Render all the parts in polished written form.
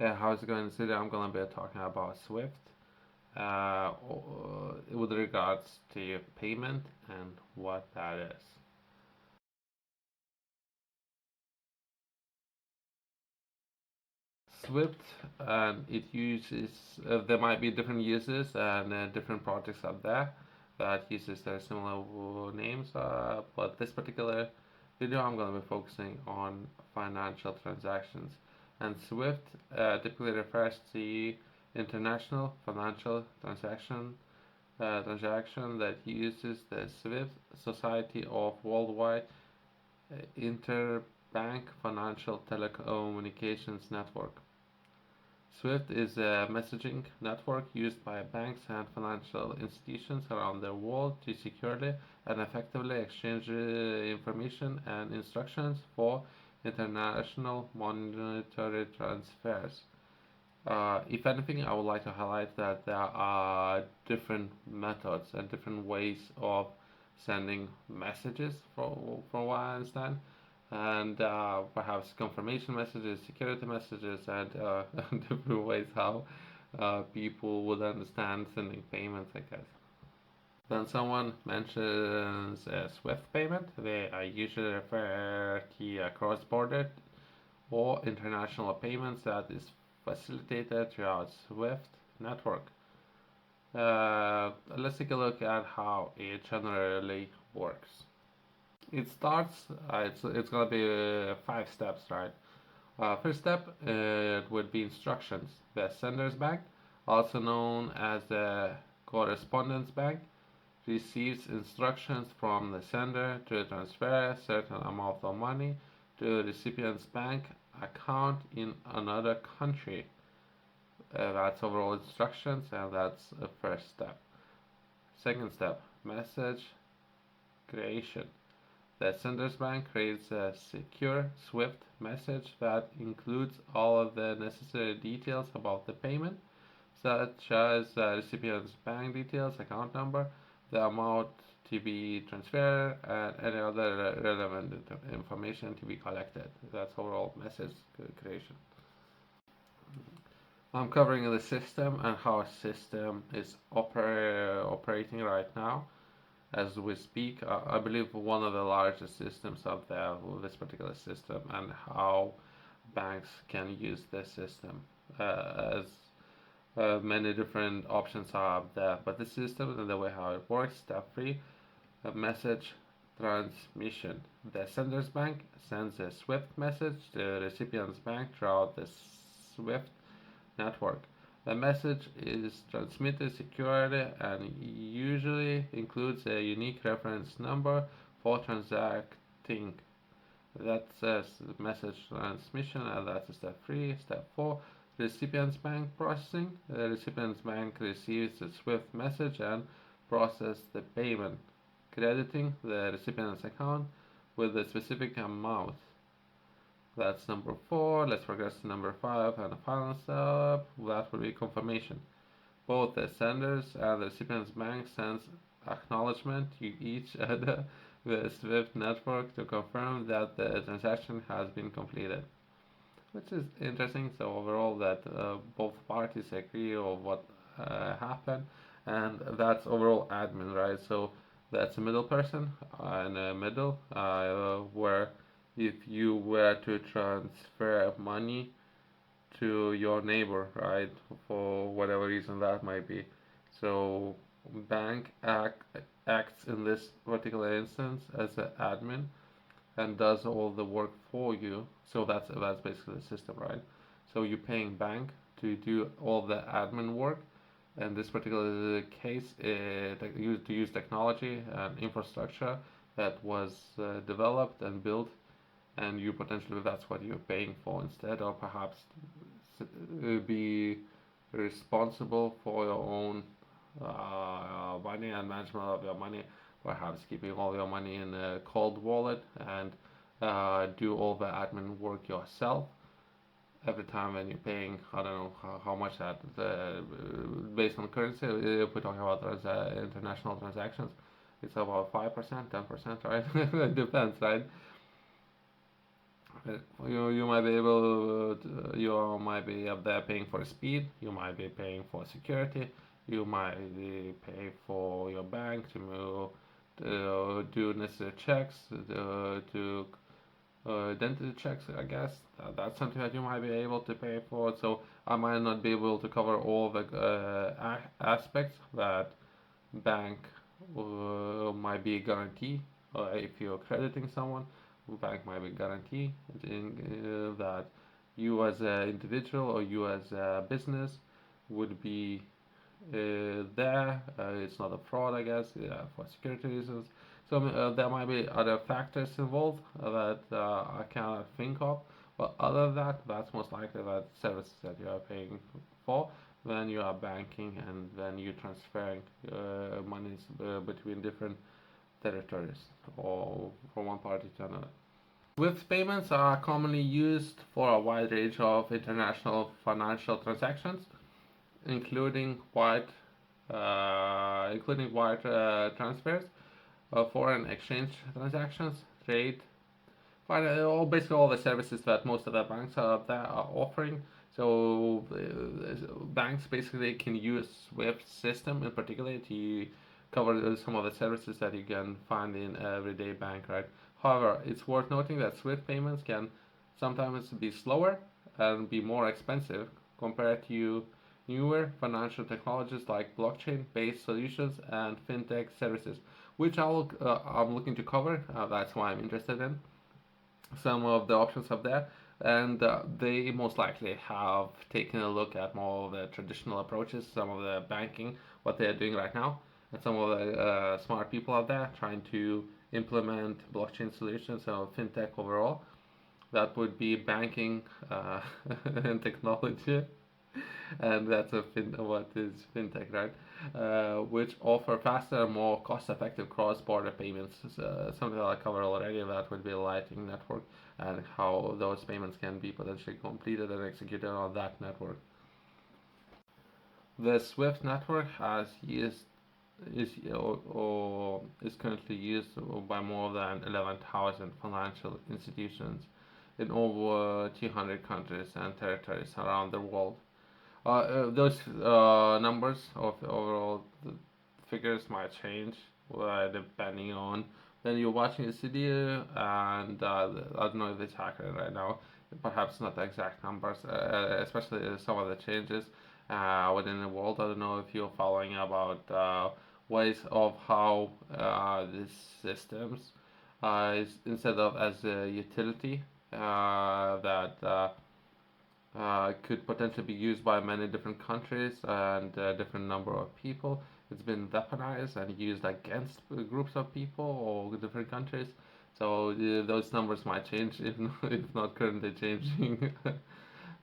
Yeah, how's it going today? I'm gonna be talking about Swift with regards to payment and what that is. Swift and it uses there might be different uses and different projects out there that uses their similar names, but this particular video I'm gonna be focusing on financial transactions. And Swift typically refers to international financial transaction that uses the SWIFT Society of Worldwide Interbank Financial Telecommunications Network. SWIFT is a messaging network used by banks and financial institutions around the world to securely and effectively exchange information and instructions for international monetary transfers. If anything, I would like to highlight that there are different methods and different ways of sending messages, from what I understand, and perhaps confirmation messages, security messages, and different ways how people would understand sending payments, I guess. When someone mentions a SWIFT payment, they usually refer to a cross-border or international payments that is facilitated throughout SWIFT network. Let's take a look at how it generally works. It starts, it's gonna be 5 steps, right? First step would be instructions. The sender's bank, also known as the correspondence bank, receives instructions from the sender to transfer a certain amount of money to the recipient's bank account in another country. That's overall instructions, and that's the first step. Second step, message creation. The sender's bank creates a secure Swift message that includes all of the necessary details about the payment, such as the recipient's bank details, account number, the amount to be transferred, and any other relevant information to be collected. That's overall message creation. I'm covering the system and how a system is operating right now as we speak. I believe one of the largest systems out there with this particular system and how banks can use this system as many different options are out there. But the system and the way how it works, step three, a message transmission. The sender's bank sends a SWIFT message to the recipient's bank throughout the SWIFT network. The message is transmitted securely and usually includes a unique reference number for transacting. That says message transmission, and that's step 3. Step 4, recipient's bank processing. The recipient's bank receives the SWIFT message and processes the payment, crediting the recipient's account with a specific amount. That's number 4. Let's progress to number 5 and the final step. That will be confirmation. Both the senders and the recipient's bank sends acknowledgement to each other with a SWIFT network to confirm that the transaction has been completed. Which is interesting. So overall, that both parties agree on what happened, and that's overall admin, right? So that's a middle person in the middle, where if you were to transfer money to your neighbor, right, for whatever reason that might be. So acts in this particular instance as an admin and does all the work for you. So that's basically the system, right? So you're paying bank to do all the admin work. In this particular case, to use technology and infrastructure that was developed and built, and you potentially that's what you're paying for instead, or perhaps be responsible for your own money and management of your money, perhaps keeping all your money in a cold wallet and do all the admin work yourself every time when you're paying. I don't know how much that based on currency. If we're talking about international transactions, it's about 5%, 10%, right? It depends, right? You might be able to, you might be up there paying for speed. You might be paying for security. You might be paying for your bank to move, to do necessary checks, to identity checks. I guess that's something that you might be able to pay for. So I might not be able to cover all the aspects that bank might be a guarantee. If you're crediting someone, bank might be guarantee that you as an individual or you as a business would be there. It's not a fraud, I guess, for security reasons. So there might be other factors involved that I cannot think of. But other than that, that's most likely that services that you are paying for when you are banking and when you're transferring monies between different territories or from one party to another. SWIFT payments are commonly used for a wide range of international financial transactions, including wire transfers, foreign exchange transactions, trade, basically all the services that most of the banks are offering. So banks basically can use SWIFT system in particular to cover some of the services that you can find in everyday bank, right? However, it's worth noting that SWIFT payments can sometimes be slower and be more expensive compared to newer financial technologies like blockchain-based solutions and fintech services, which I'm looking to cover. That's why I'm interested in some of the options up there, and they most likely have taken a look at more of the traditional approaches, some of the banking, what they are doing right now, and some of the smart people out there trying to implement blockchain solutions or fintech overall. That would be banking and technology, and that's what is fintech, right? Which offer faster, more cost-effective cross-border payments. Something that I covered already. That would be a Lightning Network and how those payments can be potentially completed and executed on that network. The SWIFT network is currently used by more than 11,000 financial institutions in over 200 countries and territories around the world. Those numbers of overall the figures might change depending on when you're watching the video, and I don't know if it's accurate right now. Perhaps not the exact numbers, especially some of the changes within the world. I don't know if you're following about ways of how these systems instead of as a utility that could potentially be used by many different countries and a different number of people. It's been weaponized and used against groups of people or different countries. So those numbers might change if not currently changing.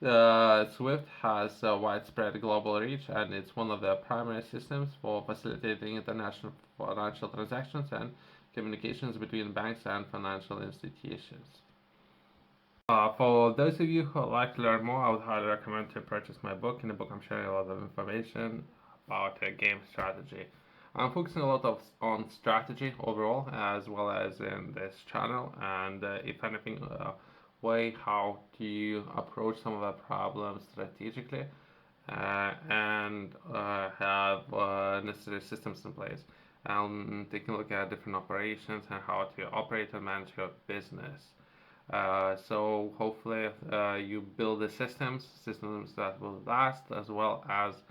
SWIFT has a widespread global reach, and it's one of the primary systems for facilitating international financial transactions and communications between banks and financial institutions. For those of you who would like to learn more, I would highly recommend to purchase my book. In the book, I'm sharing a lot of information about game strategy. I'm focusing a lot on strategy overall, as well as in this channel, and if anything, way how to approach some of the problems strategically and have necessary systems in place. Taking a look at different operations and how to operate and manage your business. So hopefully you build the systems that will last, as well as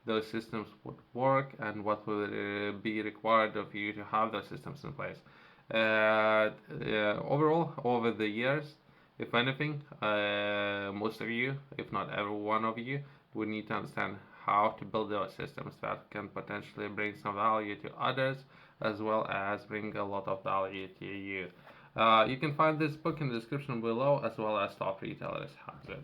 those systems would work and what will be required of you to have those systems in place. Overall, over the years, if anything, most of you, if not every one of you, would need to understand how to build those systems that can potentially bring some value to others, as well as bring a lot of value to you. You can find this book in the description below, as well as Top Retailers has it.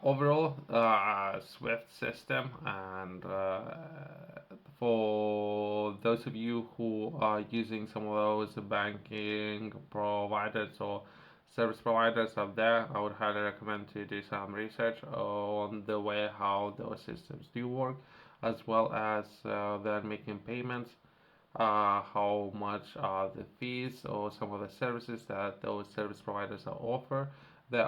Overall, Swift system, and for those of you who are using some of those banking providers or service providers out there, I would highly recommend to do some research on the way how those systems do work. as well as then making payments, how much are the fees or some of the services that those service providers offer. There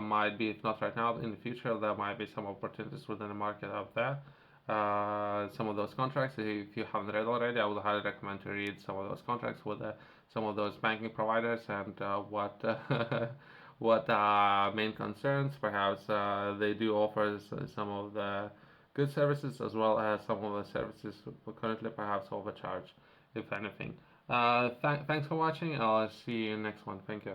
might be, if not right now, in the future, there might be some opportunities within the market of that. Some of those contracts, if you haven't read already, I would highly recommend to read some of those contracts with some of those banking providers and what what main concerns. Perhaps they do offer some of the good services as well as some of the services currently perhaps overcharged, if anything. Thanks for watching. I'll see you next one. Thank you.